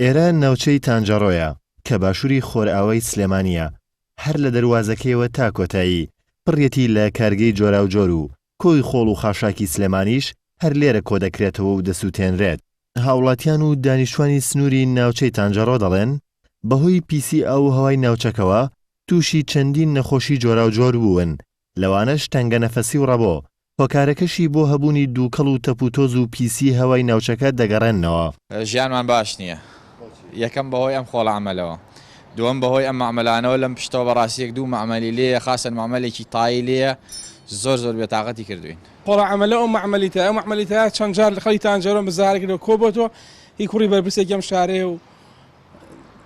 ئێرە ناوچەی تانجەڕۆیە کە باشووری خۆرئاوای سلێمانیە، هەر لە دەواازەکەیەوە تا کۆتایی پڕێتی لە کارگەی جۆراوجۆر و کۆی خۆڵ و خاشاکی سلێمانیش هەر لێرە کۆ دەکرێتەوە و دەسووتێنرێت. هاوڵاتیان و دانیشتوانی سنووری ناوچەی تانجەڕۆ دەڵێن بەهۆی پیسی ئاو هەوای ناوچەکەوە تووشی چەندین نەخۆشی جۆراوجۆر بوون، لەوانەش تەنگە نەفەسی و ڕەبۆ. هۆکارەکەشی بۆ هەبوونی دووکەڵ و تەپوتۆز و پیسی هەوای ناوچەکە دەگەڕێنەوە. ژیانمان باش نییە، یەکەم بەهۆی ئەم خۆڵە عەمەلەوە، دووەم بەهۆی ئەم مەعمەلانەوە لەم پشتەوە بەڕاستیەک دوو مەعمەلی لێیە، خاسەن مەعمەلێکی تایی لێیە زۆر بێتاقەتی کردوین. خۆڵە عەمەلە ئەو مەعمەلیتە چەند جار لە خەڵی تانجەرۆ بەزارێکەوە کۆ بۆتەوە هی کوڕی بەرپرسێکی ئەم شارەیە و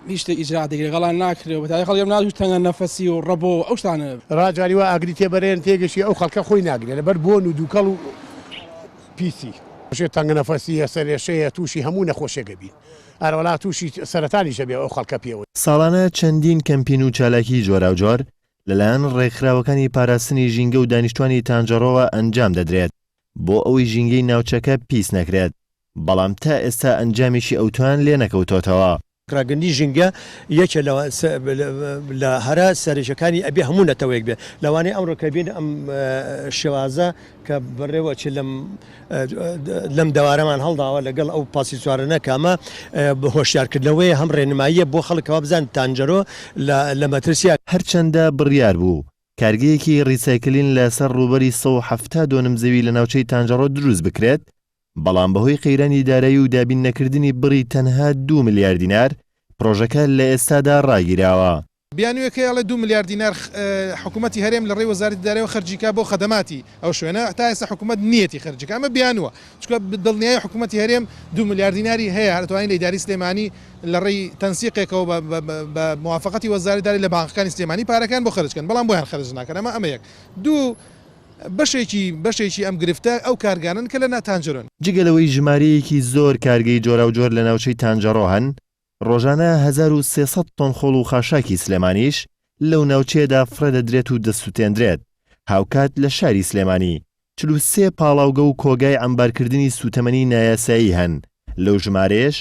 هیچ شتێک ئیجرا دەکرێت گەڵان ناکرێت بە تای خەڵکیان نادوو تەنگە نەفەسی و ڕەبۆ ئەو شتانە ڕاجاریوە ئاگری تێبەرێن تێگەشی ئەو خەڵکە خۆی ناگرێت لەبەر بۆن و دووکەڵ و پیسی تەنگە نەفەسی سەرێشەیە تووشی هەموو نەخۆشیێکە بین ئەرەوەلا تووشی سەرەتانیشە بێ ئەو خەڵکە پێوە. ساڵانە چەندین کەمپین و چالاکی جۆراوجۆر لەلایەن ڕێکخراوەکانی پاراستنی ژینگە و دانیشتوانی تانجەڕۆوە ئەنجام دەدرێت بۆ ئەوەی ژینگەی ناوچەکە پیس نەکرێت، بەڵام تا ئێستا ئەنجامیشی ئەوتوان لێ نەکەوتۆتەوە. ڕاگەندی ژینگە یەکێ لە هەرا سەرێژەکانی ئەبێ هەموو نەتەوەیەک بێ لەوانەیە ئەمڕۆکە بین ئەم شێوازە کە بڕێوە لەم دەوارەمان هەڵداوە لەگەڵ ئەو پاسی چوارەنە کامە بە هۆشیارکردنەوەی هەم ڕێنماییە بۆ خەڵکەوە بزان تانجەرۆ لە مەترسیا هەرچەندە بڕیار بوو کارگەیەکی ڕیسایکلین لەسەر ڕووبەری 170 دۆنم زەوی لە ناوچەی تانجەڕۆ دروست بکرێت، بەڵام بەهۆی قەیرانی دارایی و دابین نەکردنی بڕی تەنها 2 ملیار دینار پرۆژەکە لە ئێستادا ڕاگیراوە. بیانوێکەیەڵێ 2 ملیار دینار حکوومەتی هەرێم لە ڕێی وەزارەتی داراییەوە خەرجیکا بۆ خەدەماتی ئەو شوێنە تا ئێستا حکوومەت نیەتی خەرجیکا ئەمە بیانوە، چونکە دڵنیای حکوومەتی هەرێم 2 ملیار دیناری هەیە هەرتوانین لە ئیداری سلێمانی لە ڕێی تەنسیقێکەوە بە موافقەتی وەزارەتی دارایی لە بانکەکانی سلێمانی پارەکان بۆ خەرجکەن، بەڵام بۆیان خەرج ناکەن. ئەمە یەک. دوو بەشێکی ئەم گرفتە ئەو کارگانن کە لە ناتانجەرۆن. جگەلەوەی ژمارەیەکی زۆر کارگەی جۆراوجۆر لە ناوچەی تانجەڕۆ هەن، ڕۆژانە 1300 تۆن خۆڵ و خاشاکی سلێمانیش لەو ناوچەیەدا فرە دەدرێت و دەسووتێندرێت، هاوکات لە شاری سلێمانی 43 پاڵاوگە و کۆگای ئەمبارکردنی سوتەمەنی نایاسایی هەن، لەو ژمارەیەش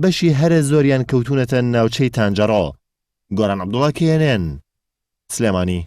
بەشی هەرە زۆریان کەوتونەتە ناوچەی تانجەڕۆ. گۆران عەبدوڵڵا، KNN، سلێمانی.